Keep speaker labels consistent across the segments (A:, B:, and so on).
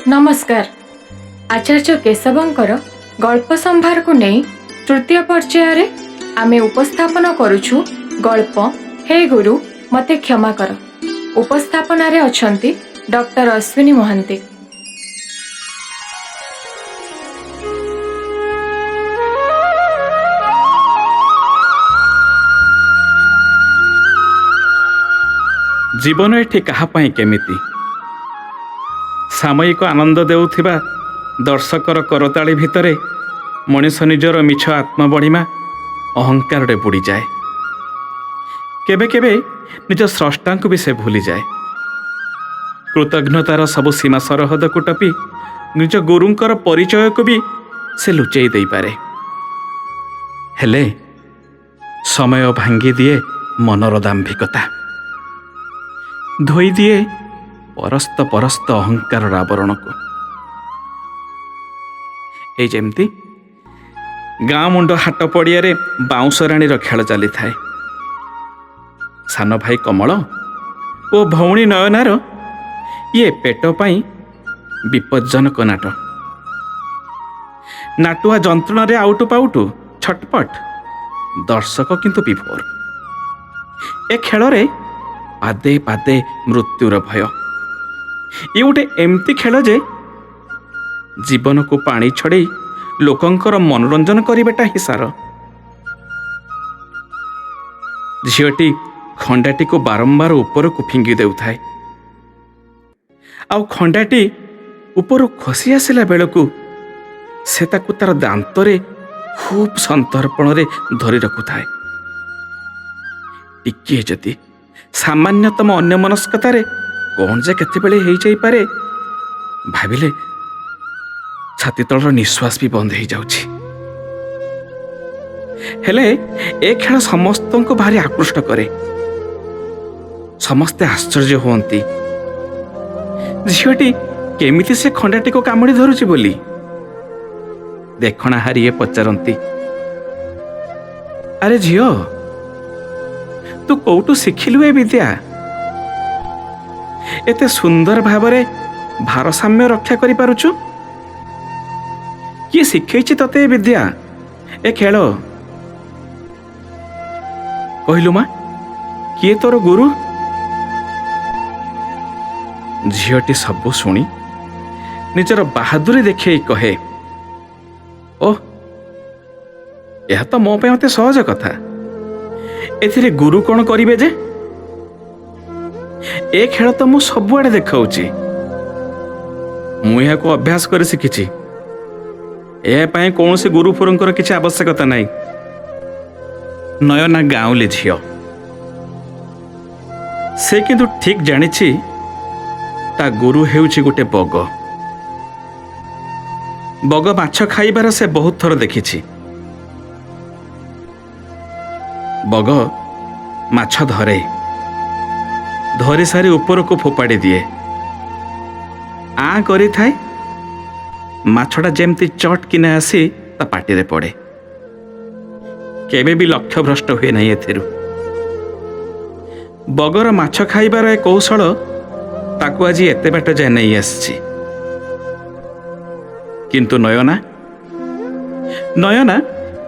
A: नमस्कार। आचार्य केशवंकर गल्प संभार को नहीं तृतीय पर्यायर आमे उपस्थापन करुछु गल्प हे गुरु मते क्षमा कर। उपस्थापन रे अछंती डॉक्टर अश्विनी मोहंती।
B: जीवन एठी कहापाई केमिति सामयिक आनंद देउथिबा दर्शकर करताली भितरे मनीष निजर मिछ आत्मबढ़िमा अहंकार बुड़ी जाए। केबे केबे निज स्रष्टा को भी से भूली जाए। कृतज्ञतार सबु सीमा सरहद को टपी निज गुरुंकर परिचय को भी से लुचेई दे पारे। हेले समय भांगी दिए मनर दाम्भिकता, धोई दिए परस्त परस्त अहंकार आवरण को। ए जेमती गाँ मुंड हाट पड़िया बाउंश राणीर खेल चली थाए। सान भाई कमल ओ भौणी नयनार ये पेट पाई विपज्जनक नाट। नाटुआ जंत्रण रे आउटु पाउटु छटपट, दर्शक किंतु विभोर। ए खेल रे पादे पादे मृत्युर भय। ये गोटे एमती खेल जे जीवन को पानी छड़े लोकंकर मनोरंजन करवाटा ही सार। झीटी खंडाटी को बारंबार ऊपर को फिंगी देउथाए। आउ खंडाटी ऊपर खसी आसिला बेलू से ताकू तार दांतरे खूब संतर्पण रे धरी रखुथाए। टिके जदि सामान्यतम अन्य मनस्कतारे कौन जे केतेबेले हो जाइपारे भाविले छाती तलर निश्वास भी बंद हो जाउछि। हेले ए खेल समस्त को भारी आकृष्ट करे। समस्ते आश्चर्य होती झीटी केमिति से खंडाटी को कामुड़ी धरुछि बोली। देखणा हारिए पचारती, अरे झियो तू कोटू शिखिलु ए विद्या? एते सुंदर भावरे भारसाम्य रक्षा करि पारुछु? किए शिखैछि तते ए विद्या, ए खेल? कहिलु मा, किए तोर गुरु? झीटी सबु शुणी निजर बहादुरी देखे कहे, ओह यह तो मो पे मते सहज कथा। एथिरे गुरु कौन करिवे जे? ए खेल तो मु सबुआडे देखाउछि। मु यहाँ को अभ्यास कर शिखिछि। ए पाए कौन से गुरु फुरंकर किछि आवश्यकता नहीं। नयना गाँवली झियो, से किंतु ठीक जानिछि ता गुरु हेउछि गोटे बग। बग माछ खाइबार से बहुत थर देखिछि। बग माछ धरे, धरी सारी ऊपर को फोपाड़ी दिए। आ करी थाए, माछटा जेमती चट किना आसी ता पाटी रे पड़े। केबे भी लक्ष्य भ्रष्ट हुए नहीं एथिरु। बगर माछ खाइबार ए कौशल ताकू आज एते बाट जाए नहीं आसछि। किंतु नयना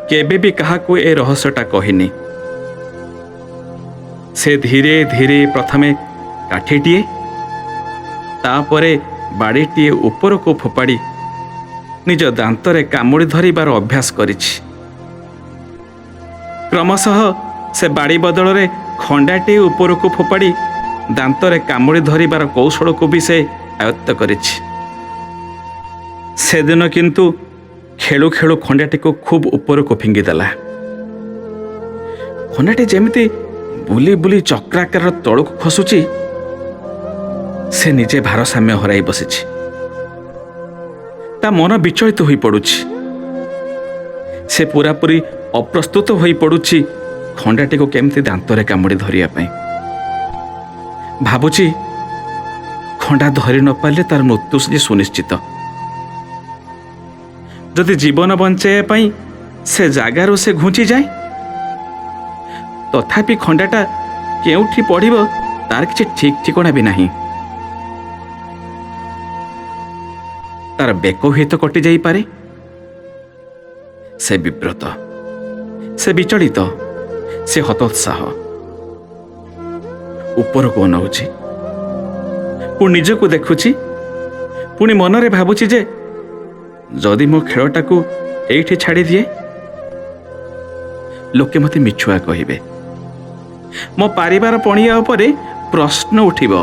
B: केबे भी काहाकू ए रहस्यटा कहिनी। से धीरे धीरे प्रथमे काठीटीए तापरे बाड़ीटीए ऊपर को फोपाड़ी निज दांतरे कामुड़ी धरिबार अभ्यास करिछि। क्रमशः से बाड़ी बदल रे खंडाटीए ऊपर को फोपाड़ी दांतरे कामुड़ी धरिबार कौशल को भी से आयत्त करिछि। से दिन किंतु खेलु खेलु खंडाटी को खूब ऊपर को फिंगी देला। खंडाटी जेमिति बुली बुली चक्राकार तल को खसुची, से निजे भारसाम्य हराई बसिछि। ता मन विचलित होई पड़ुछि। से पूरापूरी अप्रस्तुत होई पड़ुछि खंडाटी को केमती दांतरे कामुड़ी धरिया पाई। भाबुछि खंडा धरी न पाले तार मृत्यु जे सुनिश्चित। जदि जीवन बंचाइया पाई से जागारू से घुंची जाए, तथापि खंडाटा केउठी पड़िबो तार किछि ठीक ठिकଣା भी नहीं। ତାର ବେକ ହୁଏତ କଟି ଯାଇପାରେ। ସେ ବିବ୍ରତ, ସେ ବିଚଳିତ, ସେ ହତୋତ୍ସାହ। ଉପରକୁ ଅନଉଛି, ପୁଣି ନିଜକୁ ଦେଖୁଛି, ପୁଣି ମନରେ ଭାବୁଛି ଯେ ଯଦି ମୋ ଖେଳଟାକୁ ଏଇଠି ଛାଡ଼ିଦିଏ ଲୋକେ ମୋତେ ମିଛୁଆ କହିବେ, ମୋ ପାରିବାର ପଣିଆ ଉପରେ ପ୍ରଶ୍ନ ଉଠିବ,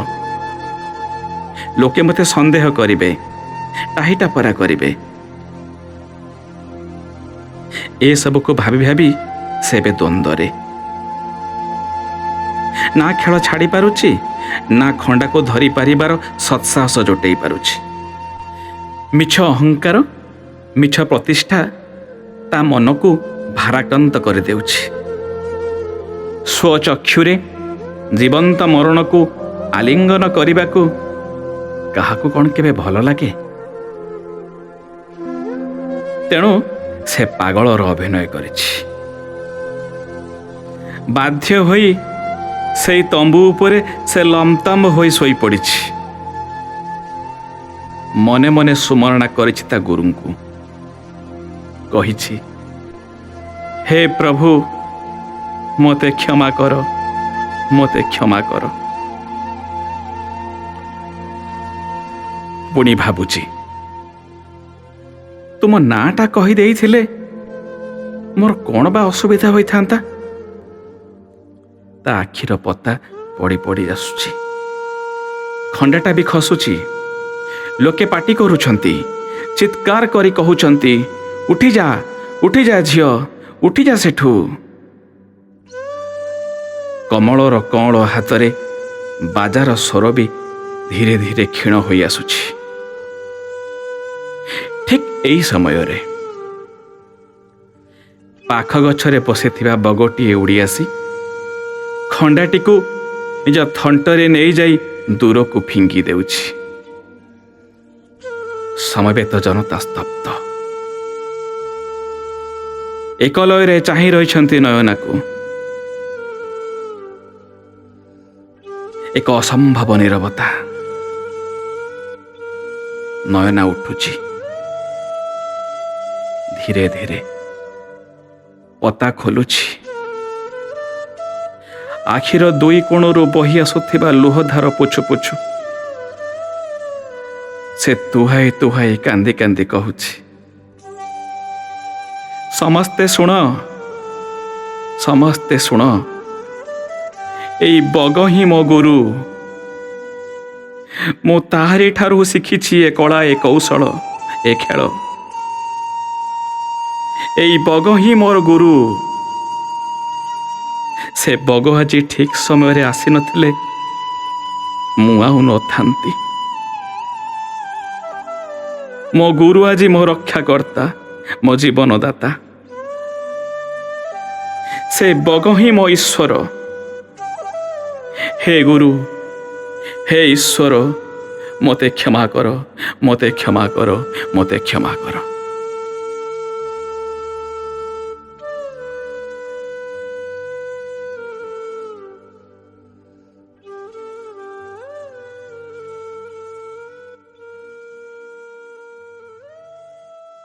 B: ଲୋକେ ମୋତେ ସନ୍ଦେହ କରିବେ, ଟାହିଟା ପରା କରିବେ। ଏସବୁକୁ ଭାବି ଭାବି ସେ ଏବେ ଦ୍ୱନ୍ଦ୍ୱରେ। ନା ଖେଳ ଛାଡ଼ି ପାରୁଛି, ନା ଖଣ୍ଡାକୁ ଧରି ପାରିବାର ସତ୍ସାହସ ଜୋଟେଇ ପାରୁଛି। ମିଛ ଅହଙ୍କାର, ମିଛ ପ୍ରତିଷ୍ଠା ତା ମନକୁ ଭାରାକ୍ରାନ୍ତ କରିଦେଉଛି। ସ୍ୱଚକ୍ଷୁରେ ଜୀବନ୍ତ ମରଣକୁ ଆଲିଙ୍ଗନ କରିବାକୁ କାହାକୁ କ'ଣ କେବେ ଭଲ ଲାଗେ? ତେଣୁ ସେ ପାଗଳର ଅଭିନୟ କରିଛି। ବାଧ୍ୟ ହୋଇ ସେଇ ତମ୍ବୁ ଉପରେ ସେ ଲମ୍ପତମ୍ବ ହୋଇ ଶୋଇପଡ଼ିଛି। ମନେ ମନେ ସୁମରଣା କରିଛି ତା ଗୁରୁଙ୍କୁ, କହିଛି, ହେ ପ୍ରଭୁ, ମୋତେ କ୍ଷମା କର, ମୋତେ କ୍ଷମା କର। ପୁଣି ଭାବୁଛି, ତୁମ ନାଁଟା କହିଦେଇଥିଲେ ମୋର କ'ଣ ବା ଅସୁବିଧା ହୋଇଥାନ୍ତା? ତା ଆଖିର ପତା ପଡ଼ି ପଡ଼ି ଆସୁଛି, ଖଣ୍ଡାଟା ବି ଖସୁଛି। ଲୋକେ ପାଟି କରୁଛନ୍ତି, ଚିତ୍କାର କରି କହୁଛନ୍ତି, ଉଠିଯା, ଉଠିଯା ଝିଅ, ଉଠିଯା ସେଠୁ। କମଳର କଅଁଳ ହାତରେ ବାଜାର ସ୍ୱର ବି ଧୀରେ ଧୀରେ କ୍ଷୀଣ ହୋଇ ଆସୁଛି। ଠିକ୍ ଏହି ସମୟରେ ପାଖ ଗଛରେ ବସିଥିବା ବଗଟିଏ ଉଡ଼ି ଆସି ଖଣ୍ଡାଟିକୁ ନିଜ ଥଣ୍ଟରେ ନେଇଯାଇ ଦୂରକୁ ଫିଙ୍ଗି ଦେଉଛି। ସମବେତ ଜନତା ସ୍ତବ୍ଧ, ଏକଲୟରେ ଚାହିଁ ରହିଛନ୍ତି ନୟନାକୁ। ଏକ ଅସମ୍ଭବ ନୀରବତା। ନୟନା ଉଠୁଛି, ଧୀରେ ଧୀରେ ପତା ଖୋଲୁଛି। ଆଖିର ଦୁଇ କୋଣରୁ ବହି ଆସୁଥିବା ଲୁହଧାର ପୋଛୁ ପୋଛୁ ସେ ତୁହାଇ ତୁହାଇ କାନ୍ଦି କାନ୍ଦି କହୁଛି, ସମସ୍ତେ ଶୁଣ, ସମସ୍ତେ ଶୁଣ, ଏଇ ବଗ ହିଁ ମୋ ଗୁରୁ। ମୁଁ ତାହାରି ଠାରୁ ଶିଖିଛି ଏ କଳା, ଏ କୌଶଳ, ଏ ଖେଳ। ଏଇ ବଗ ହିଁ ମୋର ଗୁରୁ। ସେ ବଗ ଆଜି ଠିକ୍ ସମୟରେ ଆସିନଥିଲେ ମୁଁ ଆଉ ନଥାନ୍ତି। ମୋ ଗୁରୁ ଆଜି ମୋ ରକ୍ଷାକର୍ତ୍ତା, ମୋ ଜୀବନଦାତା। ସେ ବଗ ହିଁ ମୋ ଈଶ୍ୱର। ହେ ଗୁରୁ, ହେ ଈଶ୍ୱର, ମୋତେ କ୍ଷମା କର, ମୋତେ କ୍ଷମା କର, ମୋତେ କ୍ଷମା କର।